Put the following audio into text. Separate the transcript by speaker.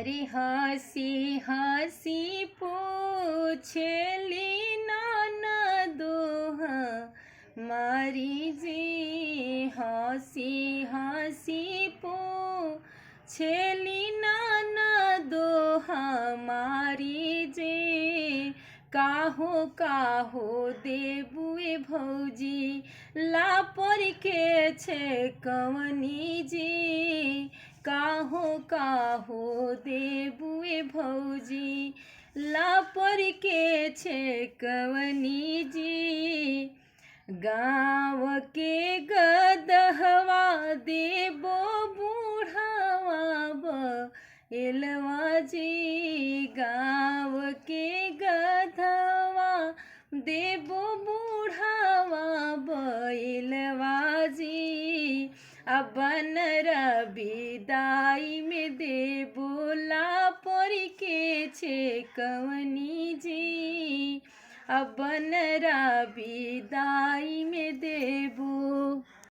Speaker 1: अरे हंसी हंसी पूछली ननदो मारी जी, हंसी हंसी पूछली ननदो हमारी जी, काहो काहो देबुए भौजी लापर के छे कवनी जी, काहो काहो देबुए भौजी लापर के छे कवनी जी। गाँव के गदहवा देबो बूढ़ावा एलवा जी, गाँव के गधवा देबो बूढ़ावा बैलवा जी, अबन रविदाई में देबो लापर के छे कवनी जी, अबन रविदाई में देबो